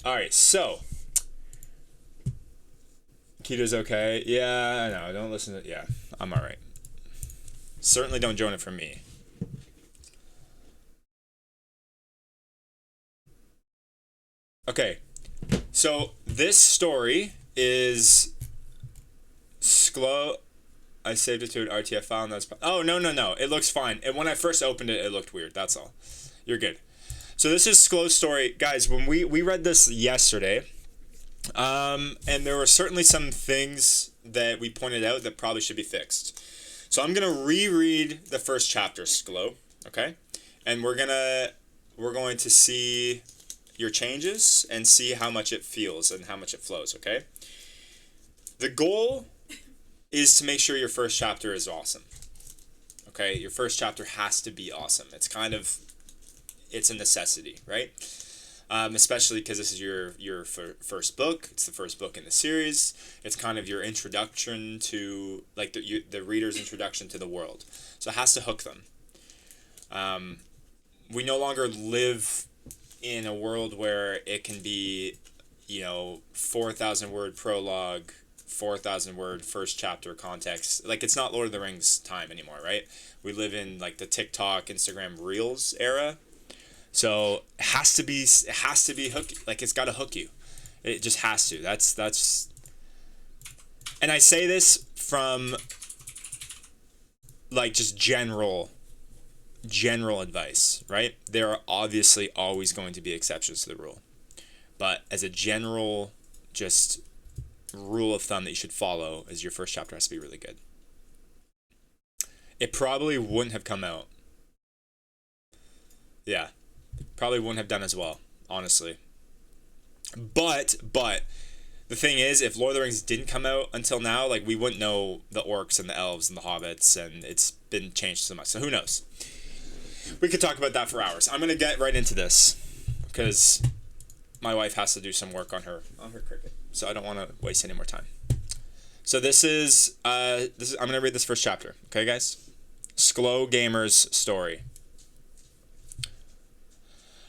All right, so keto's okay. Yeah, I know. Don't listen to. Yeah, I'm all right. Certainly don't join it for me. Okay, so this story is Sklo. I saved it to an RTF file. And that's. Oh no no no! It looks fine. And when I first opened it, it looked weird. That's all. You're good. So this is Sklo's story, guys. When we read this yesterday, and there were certainly some things that we pointed out that probably should be fixed. So I'm gonna reread the first chapter, Sklo. Okay, and we're going to see your changes and see how much it feels and how much it flows. Okay. The goal is to make sure your first chapter is awesome. Okay, your first chapter has to be awesome. It's a necessity, right? Especially because this is your first book. It's the first book in the series. It's kind of your introduction to like the reader's introduction to the world. So it has to hook them. We no longer live in a world where it can be, 4,000 word prologue, 4,000 word first chapter context. Like it's not Lord of the Rings time anymore, right? We live in like the TikTok, Instagram Reels era. So it has to be hook, like it's got to hook you. It just has to. That's and I say this from like just general advice, right? There are obviously always going to be exceptions to the rule. But as a general just rule of thumb that you should follow is your first chapter has to be really good. It probably wouldn't have come out. Yeah. Probably wouldn't have done as well, honestly. But the thing is, if Lord of the Rings didn't come out until now, like we wouldn't know the orcs and the elves and the hobbits, and it's been changed so much. So who knows? We could talk about that for hours. I'm gonna get right into this because my wife has to do some work on her cricket, so I don't want to waste any more time. So this is I'm gonna read this first chapter. Okay, guys. Sklogamerr's story.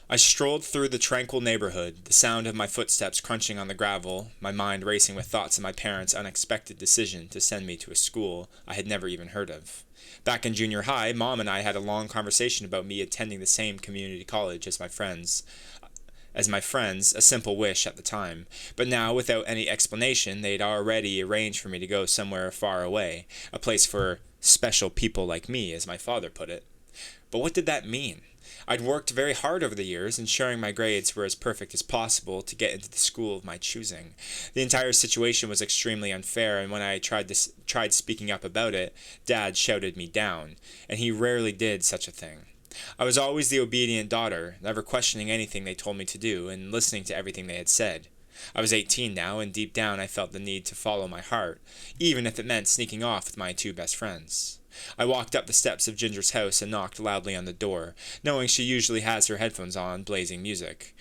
I strolled through the tranquil neighborhood, the sound of my footsteps crunching on the gravel, my mind racing with thoughts of my parents' unexpected decision to send me to a school I had never even heard of. Back in junior high, Mom and I had a long conversation about me attending the same community college as my friends, a simple wish at the time. But now, without any explanation, they'd already arranged for me to go somewhere far away, a place for special people like me, as my father put it. But what did that mean? I'd worked very hard over the years, ensuring my grades were as perfect as possible to get into the school of my choosing. The entire situation was extremely unfair, and when I tried speaking up about it, Dad shouted me down, and he rarely did such a thing. I was always the obedient daughter, never questioning anything they told me to do, and listening to everything they had said. I was 18 now, and deep down I felt the need to follow my heart, even if it meant sneaking off with my two best friends. I walked up the steps of Ginger's house and knocked loudly on the door, knowing she usually has her headphones on, blazing music.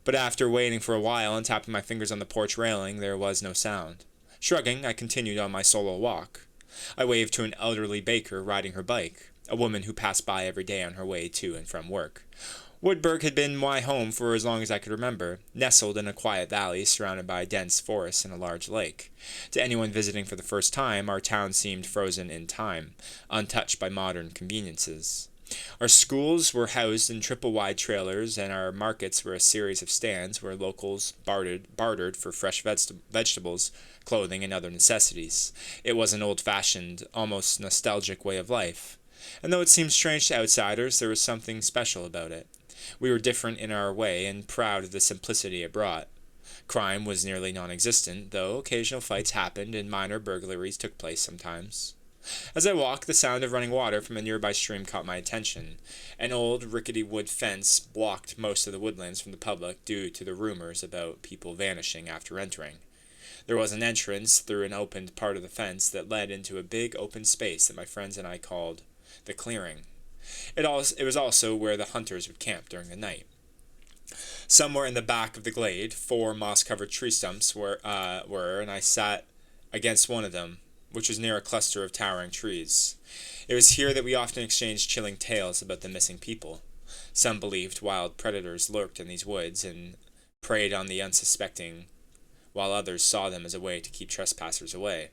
But after waiting for a while and tapping my fingers on the porch railing, there was no sound. Shrugging, I continued on my solo walk. I waved to an elderly baker riding her bike, a woman who passed by every day on her way to and from work. Woodburg had been my home for as long as I could remember, nestled in a quiet valley surrounded by dense forests and a large lake. To anyone visiting for the first time, our town seemed frozen in time, untouched by modern conveniences. Our schools were housed in triple-wide trailers, and our markets were a series of stands where locals bartered for fresh vegetables, clothing, and other necessities. It was an old-fashioned, almost nostalgic way of life. And though it seemed strange to outsiders, there was something special about it. We were different in our way and proud of the simplicity it brought. Crime was nearly non-existent, though occasional fights happened and minor burglaries took place sometimes. As I walked, the sound of running water from a nearby stream caught my attention. An old, rickety wood fence blocked most of the woodlands from the public due to the rumors about people vanishing after entering. There was an entrance through an opened part of the fence that led into a big open space that my friends and I called the clearing. It was also where the hunters would camp during the night. Somewhere in the back of the glade, four moss-covered tree stumps were, and I sat against one of them, which was near a cluster of towering trees. It was here that we often exchanged chilling tales about the missing people. Some believed wild predators lurked in these woods, and preyed on the unsuspecting, while others saw them as a way to keep trespassers away.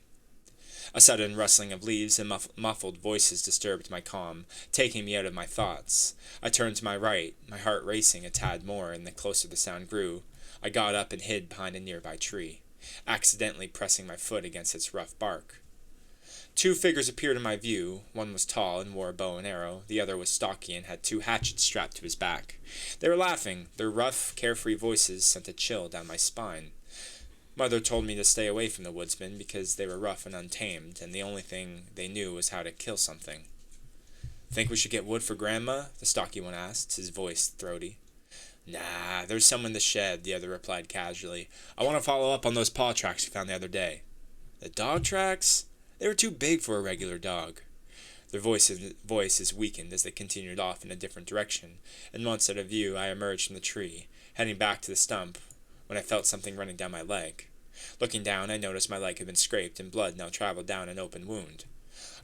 A sudden rustling of leaves and muffled voices disturbed my calm, taking me out of my thoughts. I turned to my right, my heart racing a tad more, and the closer the sound grew, I got up and hid behind a nearby tree, accidentally pressing my foot against its rough bark. Two figures appeared in my view. One was tall and wore a bow and arrow. The other was stocky and had two hatchets strapped to his back. They were laughing. Their rough, carefree voices sent a chill down my spine. Mother told me to stay away from the woodsmen because they were rough and untamed, and the only thing they knew was how to kill something. "Think we should get wood for Grandma?" the stocky one asked, his voice throaty. "Nah, there's some in the shed," the other replied casually. "I want to follow up on those paw tracks we found the other day." "The dog tracks? They were too big for a regular dog." Their voices weakened as they continued off in a different direction, and once out of view I emerged from the tree, heading back to the stump, when I felt something running down my leg. Looking down, I noticed my leg had been scraped and blood now traveled down an open wound.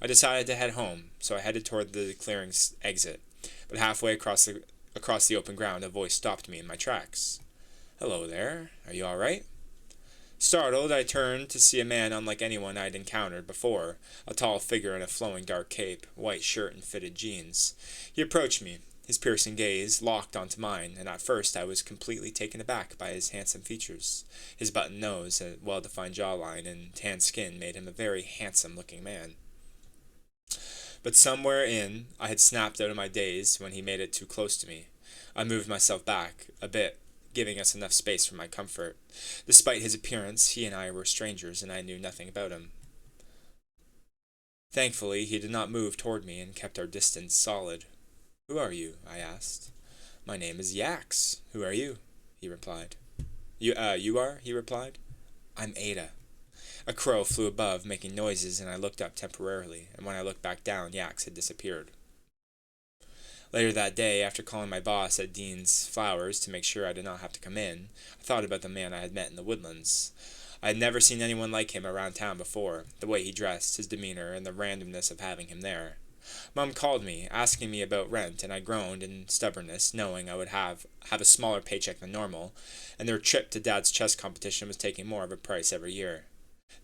I decided to head home, so I headed toward the clearing's exit, but halfway across the open ground a voice stopped me in my tracks. "Hello there, are you all right?" Startled, I turned to see a man unlike anyone I'd encountered before, a tall figure in a flowing dark cape, white shirt and fitted jeans. He approached me, his piercing gaze locked onto mine, and at first I was completely taken aback by his handsome features. His button nose, a well-defined jawline, and tan skin made him a very handsome-looking man. But somewhere in, I had snapped out of my daze when he made it too close to me. I moved myself back, a bit, giving us enough space for my comfort. Despite his appearance, he and I were strangers, and I knew nothing about him. Thankfully, he did not move toward me and kept our distance solid. "Who are you?" I asked. "My name is Yax. Who are you?" he replied. You are?" he replied. "I'm Ada." A crow flew above, making noises, and I looked up temporarily, and when I looked back down, Yax had disappeared. Later that day, after calling my boss at Dean's Flowers to make sure I did not have to come in, I thought about the man I had met in the woodlands. I had never seen anyone like him around town before, the way he dressed, his demeanor, and the randomness of having him there. Mom called me, asking me about rent, and I groaned in stubbornness, knowing I would have a smaller paycheck than normal, and their trip to Dad's chess competition was taking more of a price every year.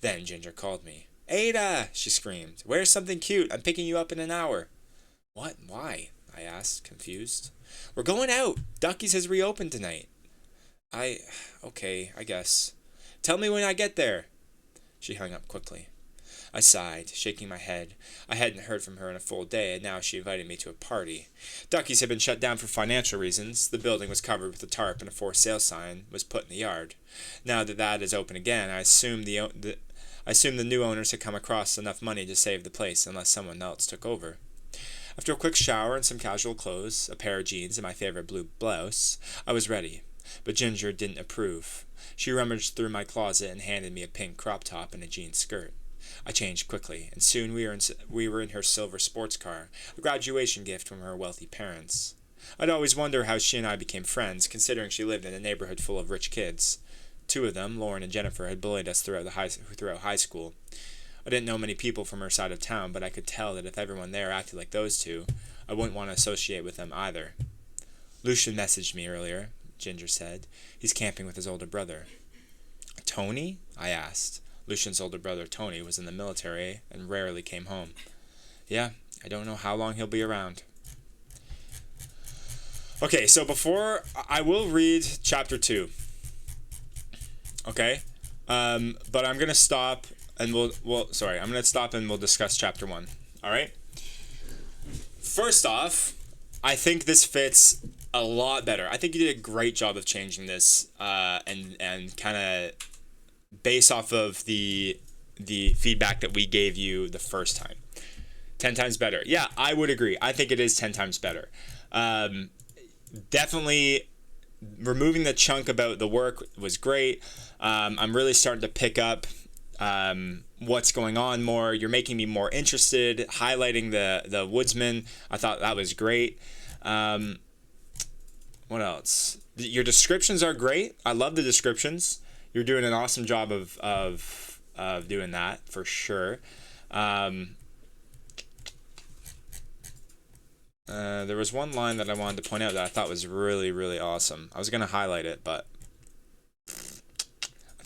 Then Ginger called me. "Ada!" she screamed. "Where's something cute? I'm picking you up in an hour." "What? Why?" I asked, confused. "We're going out. Ducky's has reopened tonight." Okay, I guess. "Tell me when I get there." She hung up quickly. I sighed, shaking my head. I hadn't heard from her in a full day, and now she invited me to a party. Ducky's had been shut down for financial reasons. The building was covered with a tarp, and a for sale sign was put in the yard. Now that is open again, I assume the new owners had come across enough money to save the place unless someone else took over. After a quick shower and some casual clothes, a pair of jeans and my favorite blue blouse, I was ready. But Ginger didn't approve. She rummaged through my closet and handed me a pink crop top and a jean skirt. I changed quickly, and soon we were in her silver sports car, a graduation gift from her wealthy parents. I'd always wondered how she and I became friends, considering she lived in a neighborhood full of rich kids. Two of them, Lauren and Jennifer, had bullied us throughout high school. I didn't know many people from her side of town, but I could tell that if everyone there acted like those two, I wouldn't want to associate with them either. "Lucian messaged me earlier," Ginger said. "He's camping with his older brother." "Tony?" I asked. Lucian's older brother, Tony, was in the military and rarely came home. "Yeah, I don't know how long he'll be around." Okay, so before I will read chapter 2. Okay? But I'm going to stop and I'm going to stop and we'll discuss chapter 1. All right? First off, I think this fits a lot better. I think you did a great job of changing this and kind of based off of the feedback that we gave you the first time. 10 times better. Yeah, I would agree. I think it is 10 times better. Definitely removing the chunk about the work was great. I'm really starting to pick up what's going on more. You're making me more interested, highlighting the woodsman. I thought that was great. What else? Your descriptions are great. I love the descriptions. You're doing an awesome job of doing that for sure. There was one line that I wanted to point out that I thought was really, really awesome. I was going to highlight it, but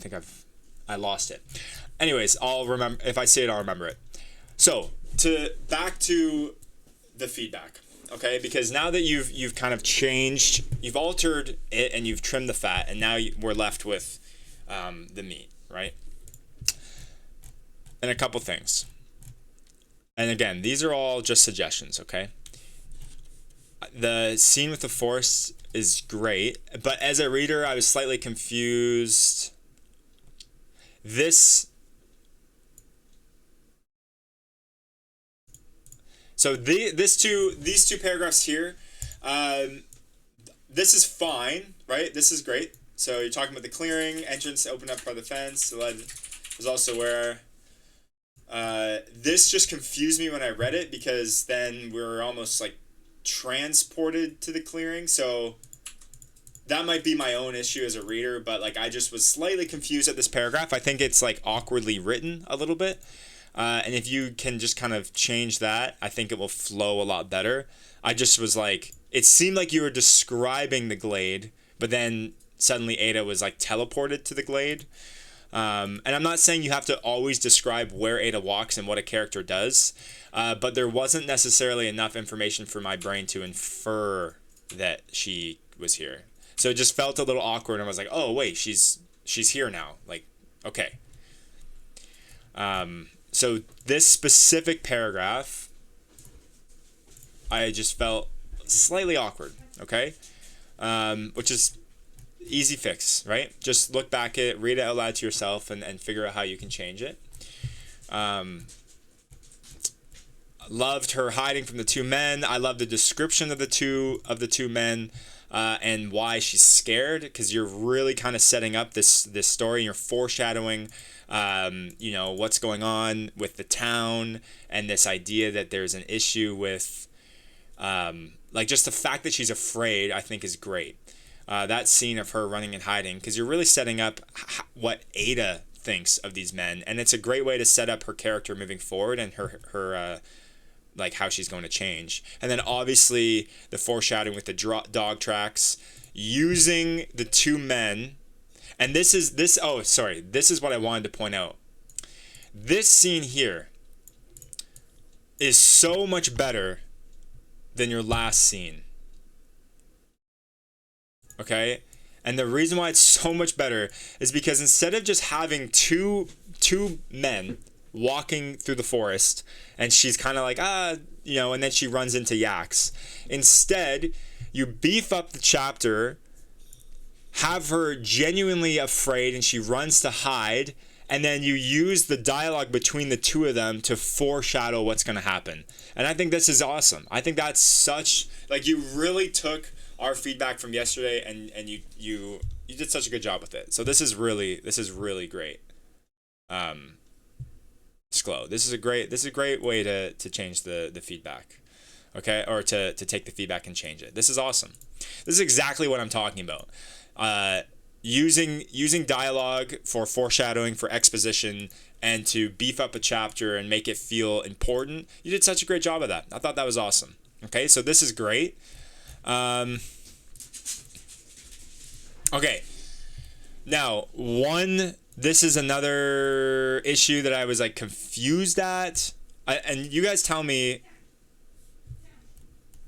think I lost it. Anyways, I'll remember. If I say it, I'll remember it. So back to the feedback, okay? Because now that you've kind of changed, you've altered it, and you've trimmed the fat, and now we're left with the meat, right? And a couple things. And again, these are all just suggestions, okay? The scene with the forest is great, but as a reader, I was slightly confused. So these two paragraphs here, this is fine, right? This is great. So you're talking about the clearing, entrance opened up by the fence. The lead was also where. This just confused me when I read it, because then we're almost like transported to the clearing. So that might be my own issue as a reader, but like I just was slightly confused at this paragraph. I think it's like awkwardly written a little bit. And if you can just kind of change that, I think it will flow a lot better. I just was like, it seemed like you were describing the glade, but then suddenly Ada was like teleported to the glade. And I'm not saying you have to always describe where Ada walks and what a character does, but there wasn't necessarily enough information for my brain to infer that she was here. So it just felt a little awkward, and I was like, oh wait, she's here now. Like, okay. So this specific paragraph, I just felt slightly awkward, okay? Which is easy fix, right? Just look back at it, read it out loud to yourself, and figure out how you can change it. Loved her hiding from the two men. I love the description of the two men, and why she's scared, because you're really kind of setting up this story, and you're foreshadowing what's going on with the town, and this idea that there's an issue with like just the fact that she's afraid, I think is great. That scene of her running and hiding, because you're really setting up what Ada thinks of these men, and it's a great way to set up her character moving forward, and her like how she's going to change. And then obviously the foreshadowing with the dog tracks, using the two men. And this is what I wanted to point out. This scene here is so much better than your last scene. Okay? And the reason why it's so much better is because instead of just having two men walking through the forest, and she's kind of like, and then she runs into yaks. Instead, you beef up the chapter, have her genuinely afraid, and she runs to hide, and then you use the dialogue between the two of them to foreshadow what's going to happen. And I think this is awesome. I think that's such, like, you really took our feedback from yesterday, and you did such a good job with it. So this is really great. Sklo, this is a great way to change the feedback, okay, or to take the feedback and change it. This is awesome. This is exactly what I'm talking about. Using dialogue for foreshadowing, for exposition, and to beef up a chapter and make it feel important. You did such a great job of that. I thought that was awesome. Okay, so this is great. Okay, now this is another issue that I was like confused at, and you guys tell me.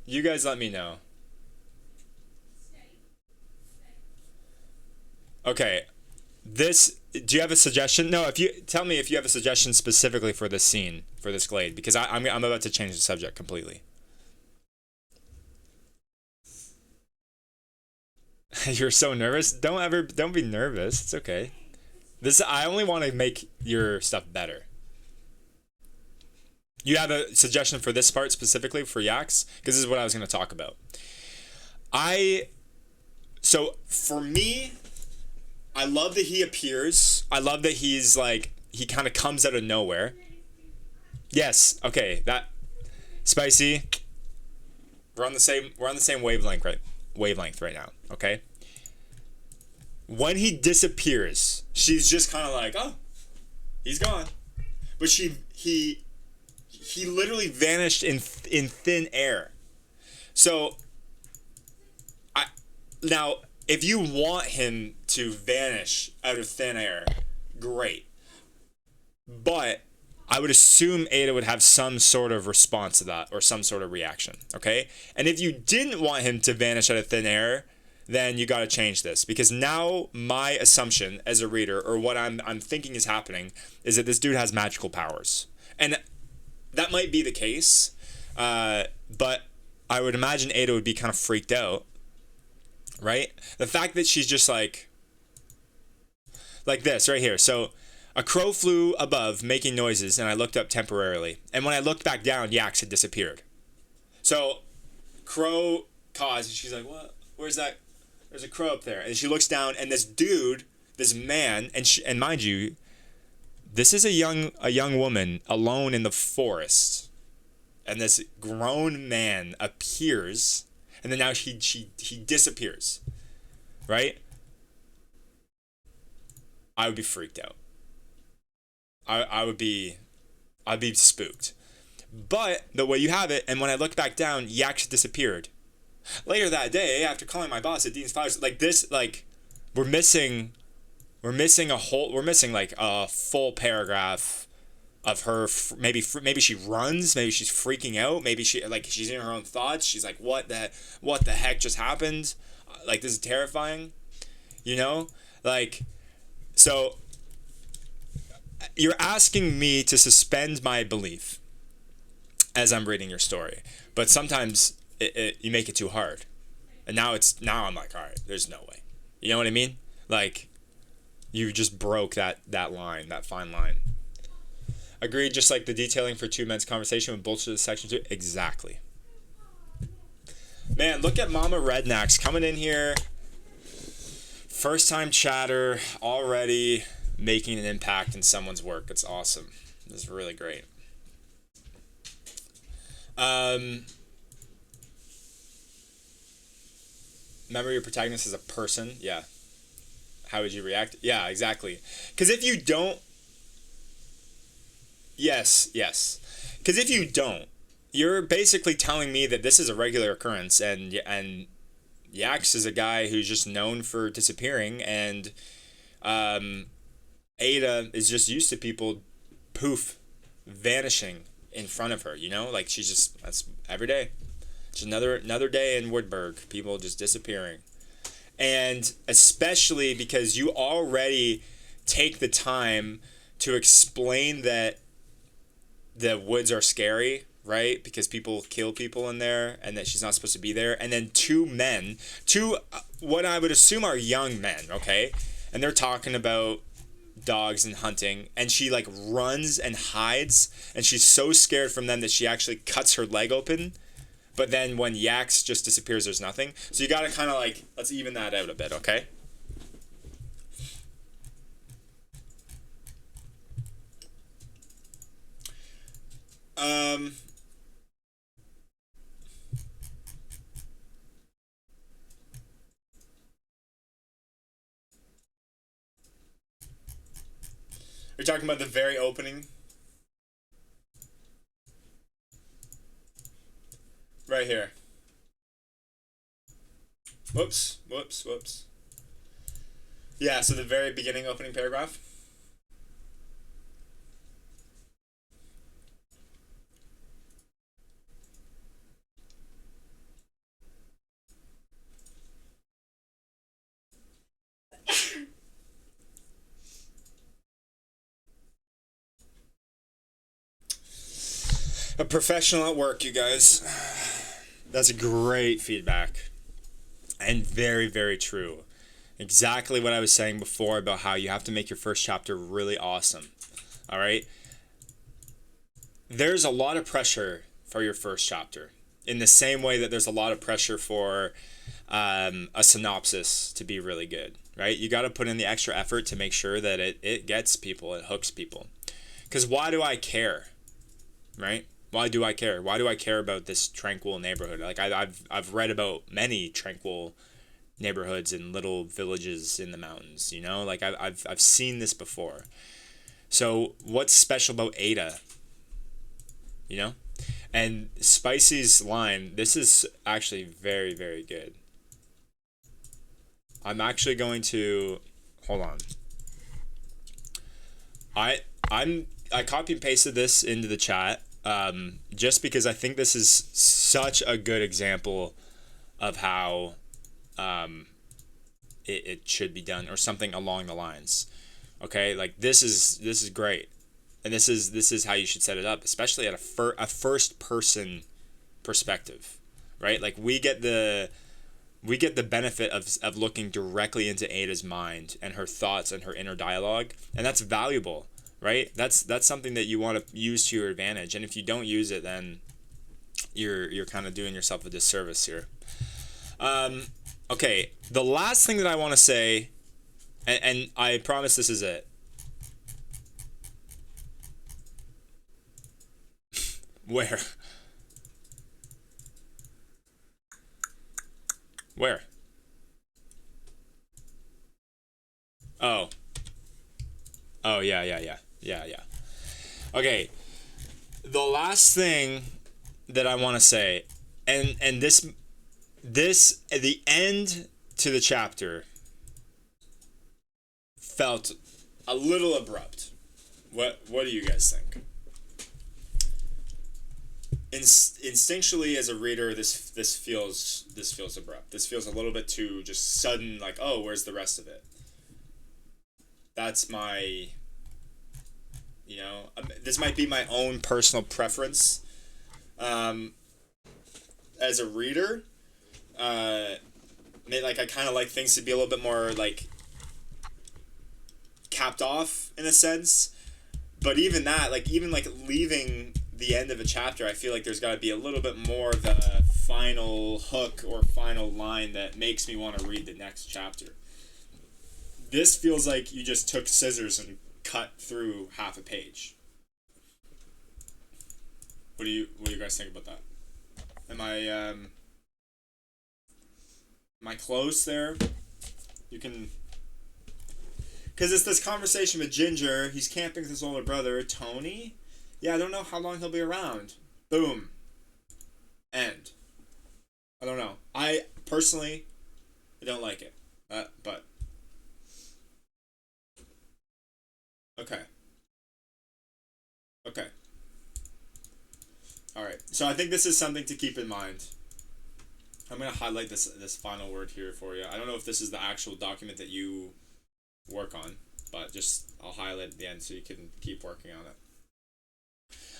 You guys let me know. Okay, do you have a suggestion? No, if you tell me if you have a suggestion specifically for this scene, for this glade, because I'm about to change the subject completely. You're so nervous. Don't be nervous. It's okay. I only want to make your stuff better. You have a suggestion for this part specifically for yaks? Because this is what I was going to talk about. So for me, I love that he appears. I love that he's like, he kind of comes out of nowhere. Yes, okay, that spicy. We're on the same wavelength right now, okay? When he disappears, she's just kind of like, oh, he's gone. But he literally vanished in thin air. So now if you want him to vanish out of thin air, great. But I would assume Ada would have some sort of response to that or some sort of reaction, okay? And if you didn't want him to vanish out of thin air, then you got to change this, because now my assumption as a reader, or what I'm thinking is happening, is that this dude has magical powers. And that might be the case, but I would imagine Ada would be kind of freaked out, right? The fact that she's just like this right here. So a crow flew above, making noises, and I looked up temporarily. And when I looked back down, Yax had disappeared. So crow caws, and she's like, what? Where's that? There's a crow up there. And she looks down, and this dude, this man, and mind you, this is a young woman alone in the forest. And this grown man appears, and then now he disappears. Right? I would be freaked out. I'd be spooked. But the way you have it, and when I looked back down, Yax disappeared. Later that day, after calling my boss at Dean's Flowers, like this, like we're missing like a full paragraph of her. Maybe she runs, maybe she's freaking out, maybe she's in her own thoughts. She's like, what the heck just happened? Like, this is terrifying, you know? Like, so you're asking me to suspend my belief as I'm reading your story, but sometimes you make it too hard, and now I'm like, all right, there's no way. You know what I mean? Like, you just broke that line, that fine line. Agreed. Just like the detailing for two men's conversation would bolster the section too. Exactly. Man, look at Mama Rednecks coming in here. First time chatter, already making an impact in someone's work. It's awesome. It's really great. Remember your protagonist as a person? Yeah. How would you react? Yeah, exactly. Because if you don't... Yes. Because if you don't, you're basically telling me that this is a regular occurrence, and Yax is a guy who's just known for disappearing, and Ada is just used to people vanishing in front of her, you know? Like, that's every day. It's another day in Woodburg, people just disappearing. And especially because you already take the time to explain that the woods are scary, right? Because people kill people in there, and that she's not supposed to be there. And then two what I would assume are young men, okay? And they're talking about dogs and hunting, and she like runs and hides, and she's so scared from them that she actually cuts her leg open. But then when Yax just disappears, there's nothing. So you gotta kind of like, let's even that out a bit, okay? You're talking about the very opening? Right here. Whoops. Yeah, so the very beginning opening paragraph. A professional at work, you guys. That's great feedback. And very, very true. Exactly what I was saying before about how you have to make your first chapter really awesome. All right? There's a lot of pressure for your first chapter. In the same way that there's a lot of pressure for a synopsis to be really good, right? You got to put in the extra effort to make sure that it gets people, it hooks people. Because why do I care, right? Why do I care? Why do I care about this tranquil neighborhood? Like I've read about many tranquil neighborhoods and little villages in the mountains, you know? Like I've seen this before. So what's special about Ada? You know? And Spicy's line, this is actually very, very good. I'm actually going to hold on. I copy and pasted this into the chat just because I think this is such a good example of how it should be done, or something along the lines. Okay, like this is great, and this is how you should set it up, especially at a first person perspective, right? Like we get the benefit of looking directly into Ada's mind and her thoughts and her inner dialogue, and that's valuable, right? That's something that you want to use to your advantage, and if you don't use it, then you're kind of doing yourself a disservice here. Okay, the last thing that I want to say, and I promise this is it. Where? Where? Oh. Oh, yeah. Okay. The last thing that I want to say, and this at the end to the chapter felt a little abrupt. What do you guys think? Instinctually, as a reader, this feels abrupt. This feels a little bit too just sudden. Like, oh, where's the rest of it? That's my, this might be my own personal preference. As a reader, like I kind of like things to be a little bit more like capped off in a sense. But even that, like even like leaving the end of a chapter, I feel like there's got to be a little bit more of a final hook or final line that makes me want to read the next chapter. This feels like you just took scissors and cut through half a page. What do you guys think about that? Am I close there? You can, because it's this conversation with Ginger. He's camping with his older brother Tony. Yeah, I don't know how long he'll be around. Boom. End. I don't know. I personally, I don't like it. But okay. All right. So I think this is something to keep in mind. I'm gonna highlight this final word here for you. I don't know if this is the actual document that you work on, but just I'll highlight at the end so you can keep working on it.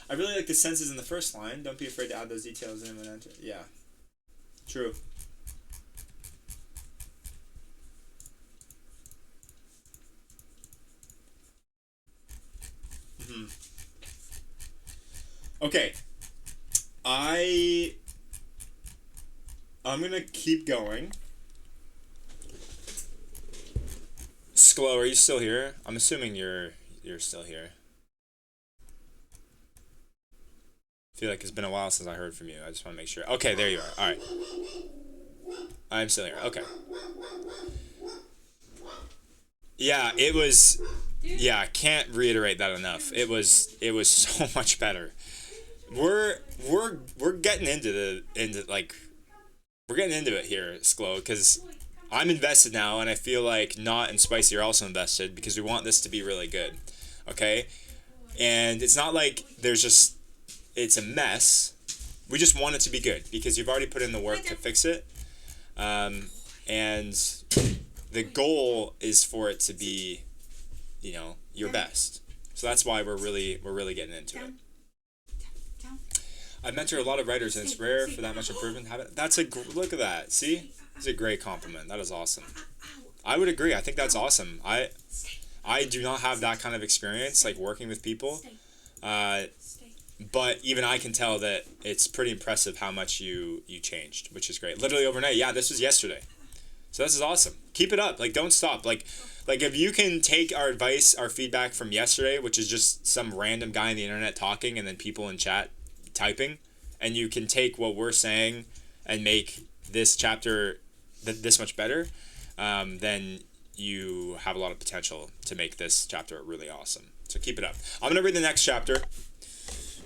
I really like the senses in the first line. Don't be afraid to add those details in when enter. Yeah. True. Mm-hmm. Okay. I'm gonna keep going. Sklo, are you still here? I'm assuming you're still here. I feel like it's been a while since I heard from you. I just want to make sure. Okay, there you are. All right. I'm still here. Okay. Yeah, it was. Yeah, I can't reiterate that enough. It was so much better. We're getting into we're getting into it here, Sklo, because I'm invested now, and I feel like Not and Spicy are also invested because we want this to be really good. Okay, and it's not like it's a mess. We just want it to be good because you've already put in the work to fix it, and the goal is for it to be, your best. So that's why we're really getting into it. I mentor a lot of writers, and it's rare for that much improvement to happen. Look at that. See, it's a great compliment. That is awesome. I would agree. I think that's awesome. I do not have that kind of experience, like working with people. But even I can tell that it's pretty impressive how much you changed, which is great. Literally overnight. Yeah, this was yesterday. So this is awesome. Keep it up. Like, don't stop. Like if you can take our advice, our feedback from yesterday, which is just some random guy on the internet talking and then people in chat typing, and you can take what we're saying and make this chapter this much better, then you have a lot of potential to make this chapter really awesome. So keep it up. I'm going to read the next chapter,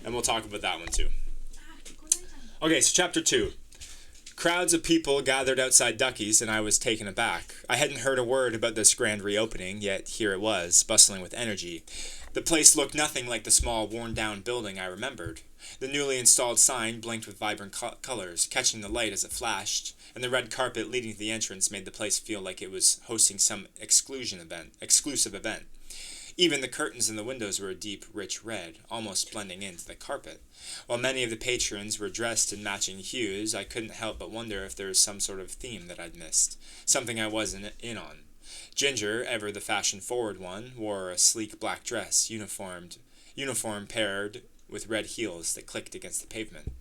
and we'll talk about that one too. Okay, so chapter 2. Crowds of people gathered outside Ducky's, and I was taken aback. I hadn't heard a word about this grand reopening, yet here it was, bustling with energy. The place looked nothing like the small, worn-down building I remembered. The newly installed sign blinked with vibrant colors, catching the light as it flashed, and the red carpet leading to the entrance made the place feel like it was hosting some exclusive event. Even the curtains in the windows were a deep, rich red, almost blending into the carpet. While many of the patrons were dressed in matching hues, I couldn't help but wonder if there was some sort of theme that I'd missed, something I wasn't in on. Ginger, ever the fashion-forward one, wore a sleek black dress, uniform paired with red heels that clicked against the pavement.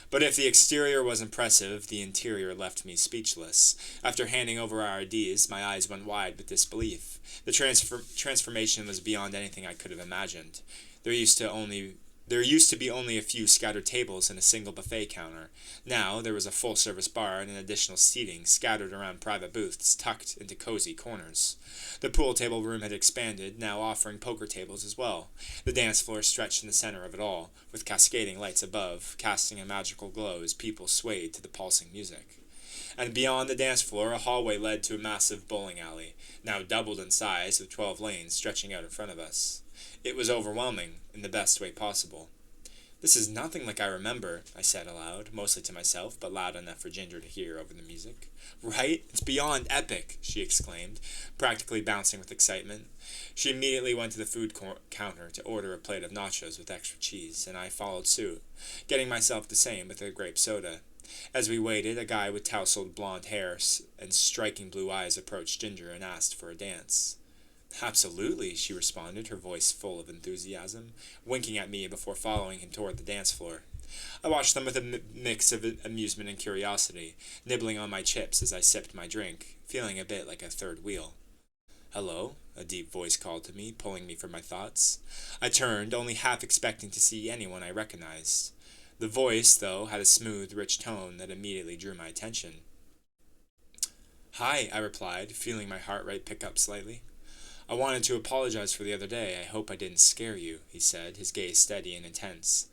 But if the exterior was impressive, the interior left me speechless. After handing over our IDs, my eyes went wide with disbelief. The transformation was beyond anything I could have imagined. There used to be only a few scattered tables and a single buffet counter. Now there was a full-service bar and an additional seating scattered around private booths tucked into cozy corners. The pool table room had expanded, now offering poker tables as well. The dance floor stretched in the center of it all, with cascading lights above, casting a magical glow as people swayed to the pulsing music. And beyond the dance floor, a hallway led to a massive bowling alley, now doubled in size with 12 lanes stretching out in front of us. It was overwhelming, in the best way possible. "This is nothing like I remember," I said aloud, mostly to myself, but loud enough for Ginger to hear over the music. "Right? It's beyond epic," she exclaimed, practically bouncing with excitement. She immediately went to the food counter to order a plate of nachos with extra cheese, and I followed suit, getting myself the same with a grape soda. As we waited, a guy with tousled blonde hair and striking blue eyes approached Ginger and asked for a dance. "Absolutely," she responded, her voice full of enthusiasm, winking at me before following him toward the dance floor. I watched them with a mix of amusement and curiosity, nibbling on my chips as I sipped my drink, feeling a bit like a third wheel. "Hello," a deep voice called to me, pulling me from my thoughts. I turned, only half expecting to see anyone I recognized. The voice, though, had a smooth, rich tone that immediately drew my attention. "Hi," I replied, feeling my heart rate pick up slightly. "I wanted to apologize for the other day. I hope I didn't scare you," he said, his gaze steady and intense.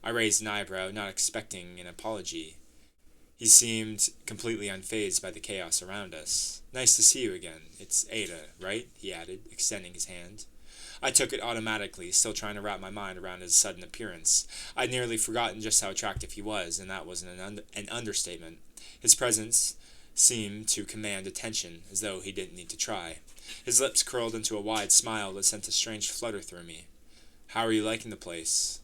I raised an eyebrow, not expecting an apology. He seemed completely unfazed by the chaos around us. "Nice to see you again. It's Ada, right?" he added, extending his hand. I took it automatically, still trying to wrap my mind around his sudden appearance. I'd nearly forgotten just how attractive he was, and that wasn't an understatement. His presence seemed to command attention, as though he didn't need to try. His lips curled into a wide smile that sent a strange flutter through me. "How are you liking the place?"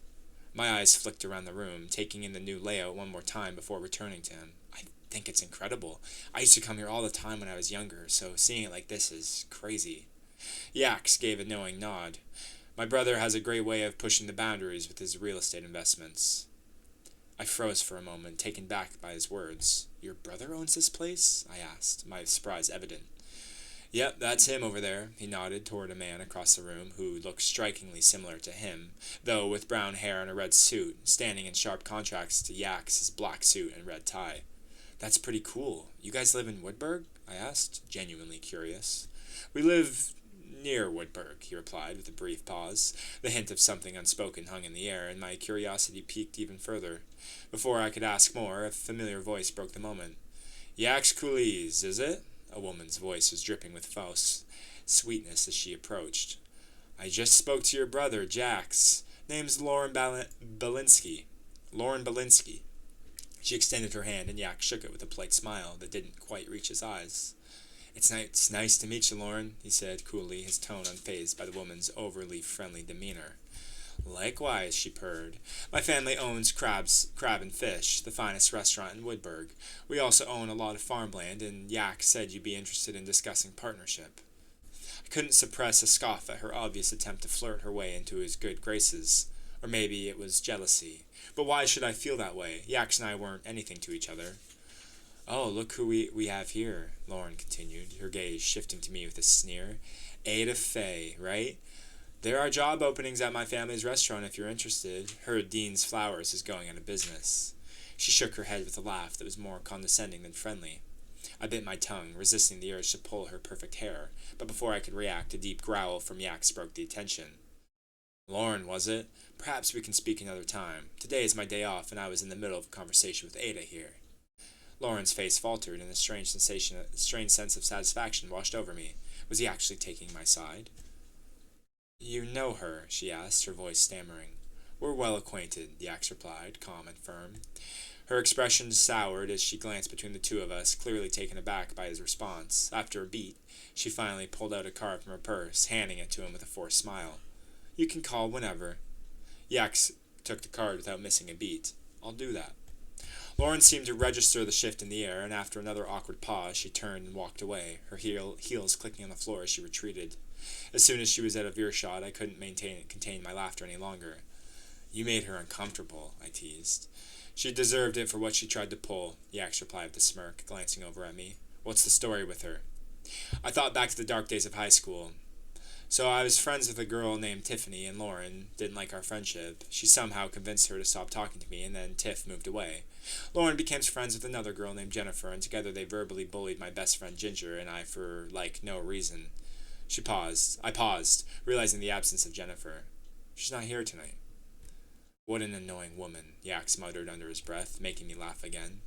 My eyes flicked around the room, taking in the new layout one more time before returning to him. "I think it's incredible. I used to come here all the time when I was younger, so seeing it like this is crazy." Yax gave a knowing nod. "My brother has a great way of pushing the boundaries with his real estate investments." I froze for a moment, taken back by his words. "Your brother owns this place?" I asked, my surprise evident. "Yep, that's him over there," he nodded toward a man across the room who looked strikingly similar to him, though with brown hair and a red suit, standing in sharp contrast to Yax's black suit and red tie. "That's pretty cool. You guys live in Woodburg?" I asked, genuinely curious. "We live near Woodburg," he replied with a brief pause. The hint of something unspoken hung in the air, and my curiosity piqued even further. Before I could ask more, a familiar voice broke the moment. "Yax Cooley's, is it?" A woman's voice was dripping with false sweetness as she approached. "I just spoke to your brother, Jax. Name's Lauren Belinsky. Lauren Belinsky." She extended her hand, and Yax shook it with a polite smile that didn't quite reach his eyes. It's nice to meet you, Lauren," he said coolly, his tone unfazed by the woman's overly friendly demeanor. "Likewise," she purred. "My family owns Crab and Fish, the finest restaurant in Woodburg. We also own a lot of farmland, and Yak said you'd be interested in discussing partnership." I couldn't suppress a scoff at her obvious attempt to flirt her way into his good graces. Or maybe it was jealousy. But why should I feel that way? Yax and I weren't anything to each other. "Oh, look who we have here," Lauren continued, her gaze shifting to me with a sneer. "Ada Faye, right? There are job openings at my family's restaurant if you're interested. Heard Dean's Flowers is going out of business." She shook her head with a laugh that was more condescending than friendly. I bit my tongue, resisting the urge to pull her perfect hair, but before I could react, a deep growl from Yax broke the attention. "Lauren, was it? Perhaps we can speak another time. Today is my day off, and I was in the middle of a conversation with Ada here." Lauren's face faltered, and a strange sense of satisfaction washed over me. Was he actually taking my side? You know her? She asked, her voice stammering. We're well acquainted, Yax replied, calm and firm. Her expression soured as she glanced between the two of us, clearly taken aback by his response. After a beat, she finally pulled out a card from her purse, handing it to him with a forced smile. You can call whenever. Yax took the card without missing a beat. I'll do that. Lauren seemed to register the shift in the air, and after another awkward pause, she turned and walked away, her heels clicking on the floor as she retreated. As soon as she was out of earshot, I couldn't contain my laughter any longer. You made her uncomfortable, I teased. She deserved it for what she tried to pull, Yax replied with a smirk, glancing over at me. What's the story with her? I thought back to the dark days of high school. So I was friends with a girl named Tiffany, and Lauren didn't like our friendship. She somehow convinced her to stop talking to me, and then Tiff moved away. Lauren became friends with another girl named Jennifer, and together they verbally bullied my best friend Ginger and I for, no reason. She paused. I paused, realizing the absence of Jennifer. She's not here tonight. What an annoying woman, Yax muttered under his breath, making me laugh again.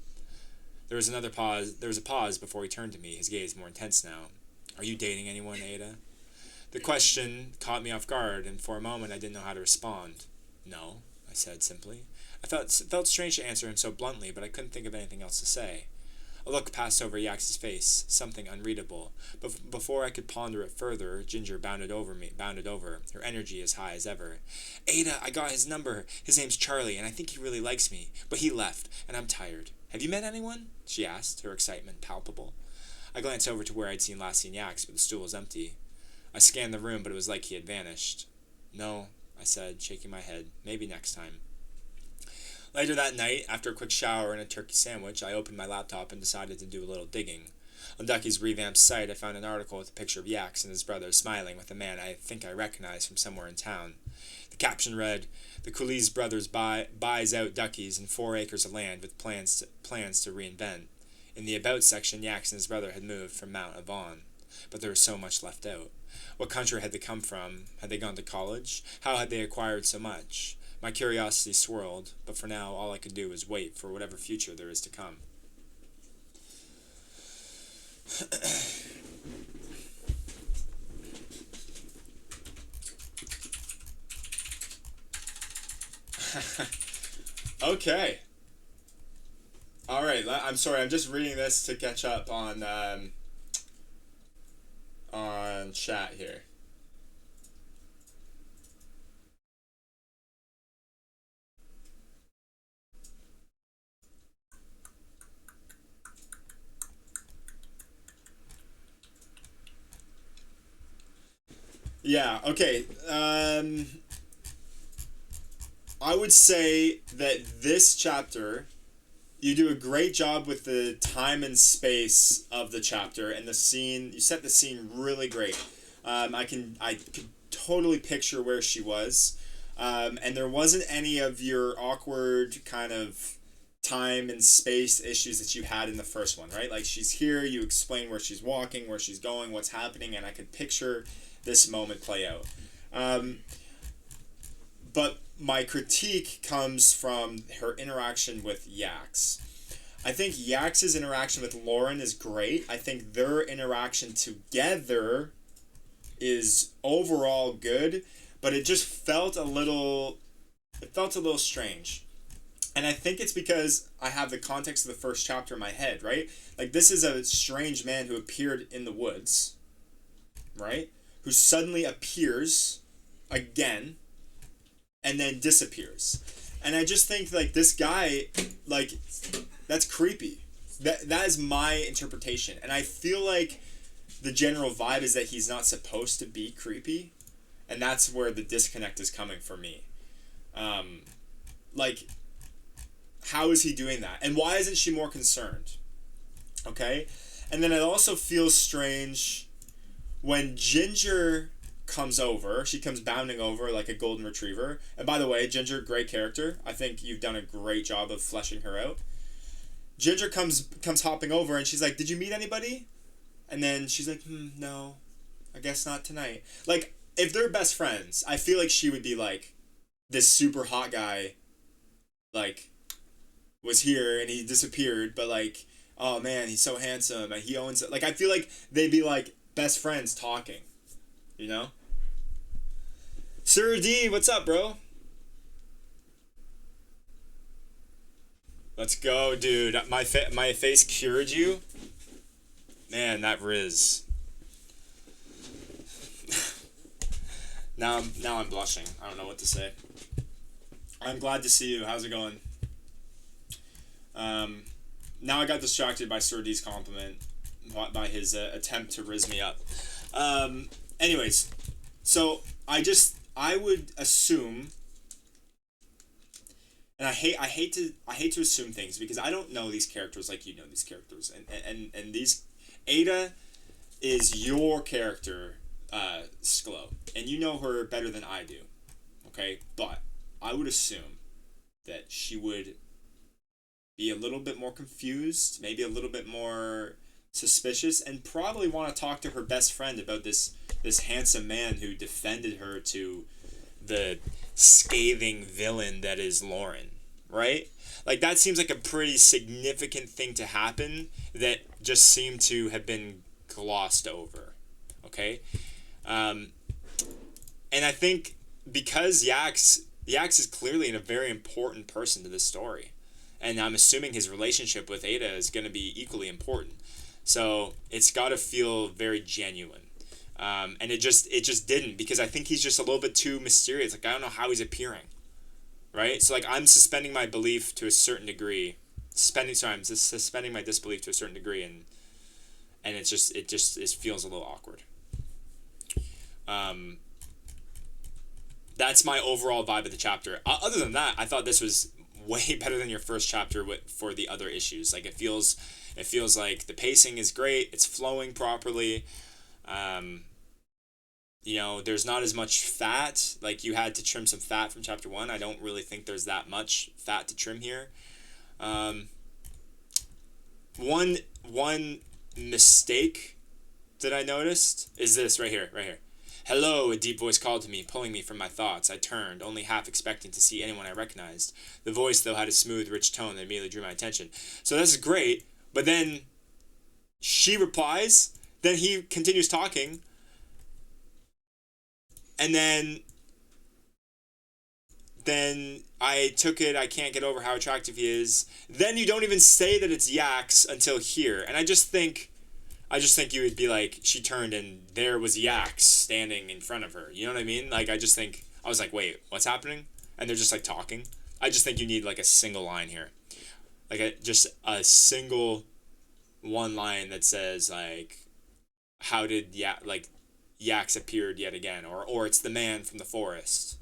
There was a pause before he turned to me, his gaze more intense now. Are you dating anyone, Ada? The question caught me off guard, and for a moment I didn't know how to respond. No, I said simply. I felt strange to answer him so bluntly, but I couldn't think of anything else to say. A look passed over Yax's face, something unreadable, but before I could ponder it further, Ginger bounded over, her energy as high as ever. Ada, I got his number. His name's Charlie, and I think he really likes me, but he left, and I'm tired. Have you met anyone? She asked, her excitement palpable. I glanced over to where I'd last seen Yax, but the stool was empty. I scanned the room, but it was like he had vanished. No, I said, shaking my head. Maybe next time. Later that night, after a quick shower and a turkey sandwich, I opened my laptop and decided to do a little digging. On Ducky's revamped site, I found an article with a picture of Yax and his brother smiling with a man I think I recognized from somewhere in town. The caption read, The Coolise brothers buys out Ducky's and 4 acres of land with plans to reinvent. In the About section, Yax and his brother had moved from Mount Avon. But there was so much left out. What country had they come from? Had they gone to college? How had they acquired so much? My curiosity swirled, but for now all I could do was wait for whatever future there is to come. Okay. Alright, I'm sorry, I'm just reading this to catch up on chat here. Yeah, okay. I would say that this chapter, you do a great job with the time and space of the chapter and the scene. You set the scene really great. I could totally picture where she was. And there wasn't any of your awkward kind of time and space issues that you had in the first one, right? Like, she's here, you explain where she's walking, where she's going, what's happening, and I could picture this moment play out. But my critique comes from her interaction with Yax. I think Yax's interaction with Lauren is great. I think their interaction together is overall good, but it just felt a little strange. And I think it's because I have the context of the first chapter in my head, right? Like, this is a strange man who appeared in the woods, right? Who suddenly appears again and then disappears. And I just think, like, this guy, like, that's creepy. That is my interpretation. And I feel like the general vibe is that he's not supposed to be creepy. And that's where the disconnect is coming for me. Like, how is he doing that? And why isn't she more concerned? Okay? And then it also feels strange when Ginger comes over. She comes bounding over like a golden retriever. And by the way, Ginger, great character. I think you've done a great job of fleshing her out. Ginger comes hopping over and she's like, did you meet anybody? And then she's like, no, I guess not tonight. Like, if they're best friends, I feel like she would be like, this super hot guy, like, was here and he disappeared, but, like, oh man, he's so handsome and he owns it. Like I feel like they'd be like best friends talking, you know? Sir D, what's up, bro? Let's go, dude. My face cured you. Man, that Riz. Now I'm blushing. I don't know what to say. I'm glad to see you. How's it going? Um, Now I got distracted by Sir D's compliment, by his attempt to riz me up. Anyways, so I would assume, and I hate to assume things because I don't know these characters like you know these characters, and these Ada is your character, Sklo, and you know her better than I do. Okay, but I would assume that she would be a little bit more confused, maybe a little bit more suspicious, and probably want to talk to her best friend about this handsome man who defended her to the scathing villain that is Lauren, right? Like that seems like a pretty significant thing to happen that just seemed to have been glossed over. Okay, and I think because Yax is clearly a very important person to this story, and I'm assuming his relationship with Ada is going to be equally important. So it's got to feel very genuine. And it just didn't, because I think he's just a little bit too mysterious. Like I don't know how he's appearing, right? So like I'm suspending my belief to a certain degree. I'm just suspending my disbelief to a certain degree, and it feels a little awkward. Um, that's my overall vibe of the chapter. Other than that, I thought this was way better than your first chapter for the other issues. Like it feels like the pacing is great. It's flowing properly. Um, there's not as much fat. Like you had to trim some fat from chapter one. I don't really think there's that much fat to trim here. Um, one mistake that I noticed is this right here, right here. Hello, a deep voice called to me, pulling me from my thoughts. I turned, only half expecting to see anyone I recognized. The voice, though, had a smooth, rich tone that immediately drew my attention. So this is great, but then she replies, then he continues talking, and then I took it, I can't get over how attractive he is. Then you don't even say that it's Yax until here. And I just think you would be like, she turned and there was Yax standing in front of her. You know what I mean? Like, I was like, wait, what's happening? And they're just like talking. I just think you need like a single line here. Like just a single one line that says like, how did Yax appeared yet again? Or it's the man from the forest.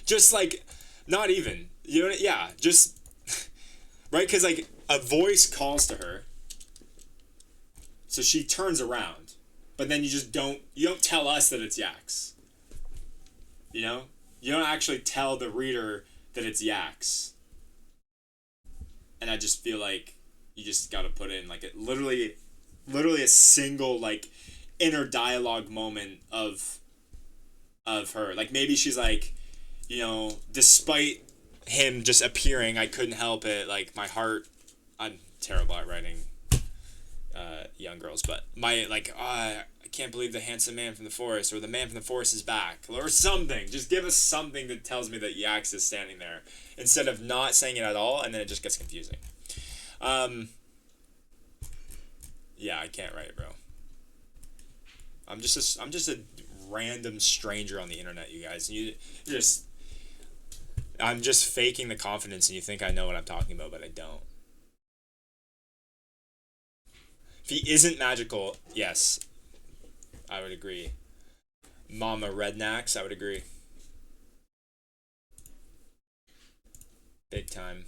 Just like, not even. You know what? Yeah, just, right? Because like a voice calls to her. So she turns around, but then you don't tell us that it's Yax. You know? You don't actually tell the reader that it's Yax. And I just feel like you just gotta put in like literally a single like inner dialogue moment of her. Like maybe she's like, despite him just appearing, I couldn't help it. Like my heart, I'm terrible at writing young girls, but I can't believe the handsome man from the forest, or the man from the forest is back, or something. Just give us something that tells me that Yax is standing there instead of not saying it at all, and then it just gets confusing. Yeah, I can't write, bro. I'm just a random stranger on the internet, you guys. I'm just faking the confidence, and you think I know what I'm talking about, but I don't. If he isn't magical, yes, I would agree. Mama Rednacks, I would agree. Big time.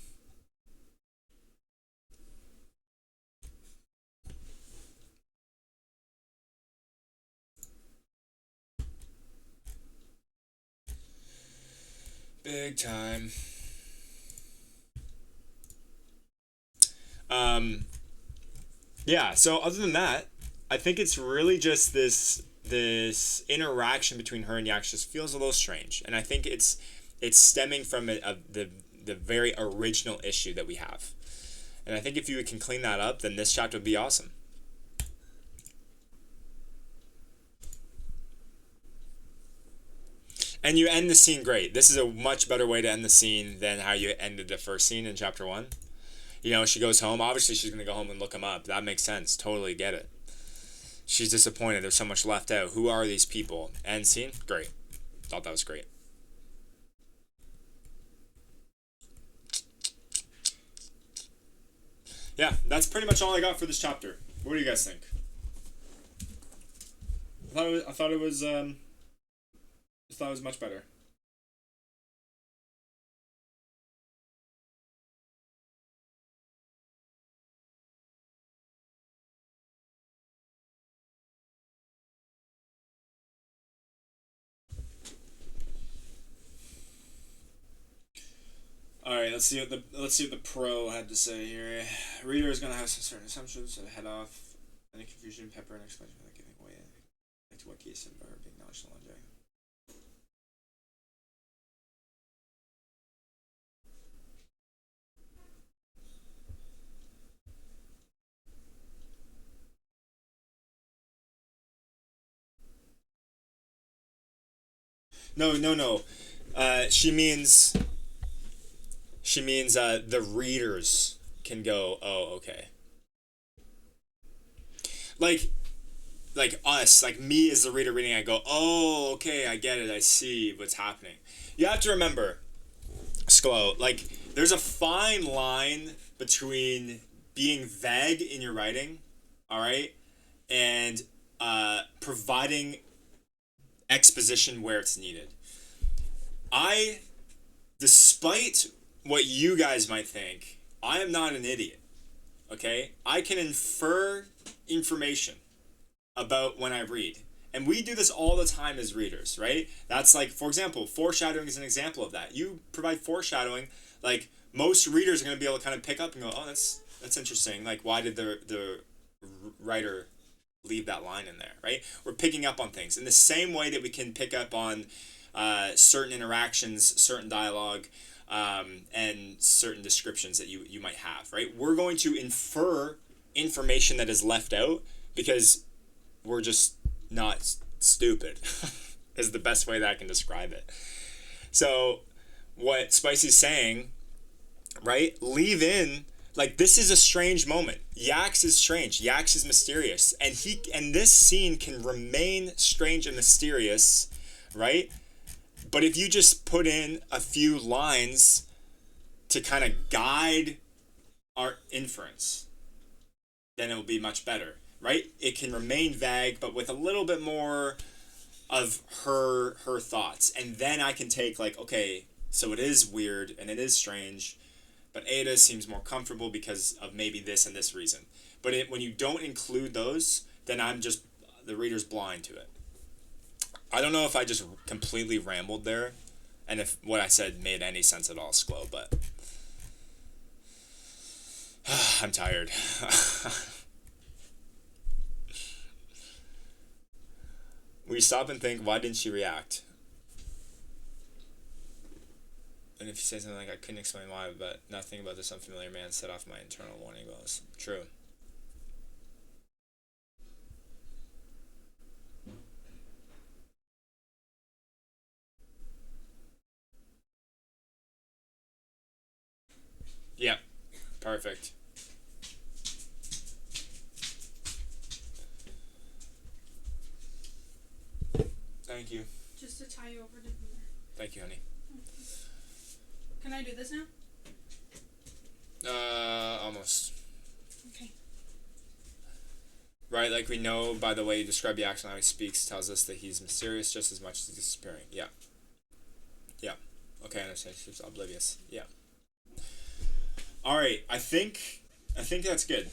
Big time. Yeah, so other than that, I think it's really just this interaction between her and Yax just feels a little strange, and I think it's stemming from the very original issue that we have, And I think if you can clean that up, then this chapter would be awesome. And you end the scene great. This is a much better way to end the scene than how you ended the first scene in chapter 1. You know, she goes home. Obviously, she's going to go home and look him up. That makes sense. Totally get it. She's disappointed. There's so much left out. Who are these people? End scene? Great. Thought that was great. Yeah, that's pretty much all I got for this chapter. What do you guys think? I thought it was much better. All right, let's see what the pro had to say here. Reader is gonna have some certain assumptions to head off any confusion, pepper, and explanation without giving away like to what case of being nonchalant. No. She means the readers can go, oh, okay. Like us, like me as the reader reading, I go, oh, okay, I get it, I see what's happening. You have to remember, Sklo, like, there's a fine line between being vague in your writing, all right, and providing exposition where it's needed. Despite what you guys might think, I am not an idiot, okay? I can infer information about when I read. And we do this all the time as readers, right? That's like, for example, foreshadowing is an example of that. You provide foreshadowing, like, most readers are going to be able to kind of pick up and go, oh, that's interesting. Like, why did the writer leave that line in there, right? We're picking up on things in the same way that we can pick up on certain interactions, certain dialogue, and certain descriptions that you might have, right? We're going to infer information that is left out because we're just not stupid is the best way that I can describe it. So what Spicy's saying, right? Leave in, like, this is a strange moment. Yax is strange. Yax is mysterious. And this scene can remain strange and mysterious, right? But if you just put in a few lines to kind of guide our inference, then it will be much better, right? It can remain vague, but with a little bit more of her thoughts. And then I can take, like, okay, so it is weird and it is strange, but Ada seems more comfortable because of maybe this and this reason. But when you don't include those, then the reader's blind to it. I don't know if I just completely rambled there, and if what I said made any sense at all, Sklo, but I'm tired. We stop and think, why didn't she react? And if you say something like, I couldn't explain why, but nothing about this unfamiliar man set off my internal warning bells. True. Yep. Perfect. Thank you. Just to tie you over to dinner. Thank you, honey. Can I do this now? Almost. Okay. Right, like we know by the way you describe the action, how he speaks tells us that he's mysterious just as much as disappearing. Yeah. Yeah. Okay, I understand. She's oblivious. Yeah. Alright, I think that's good.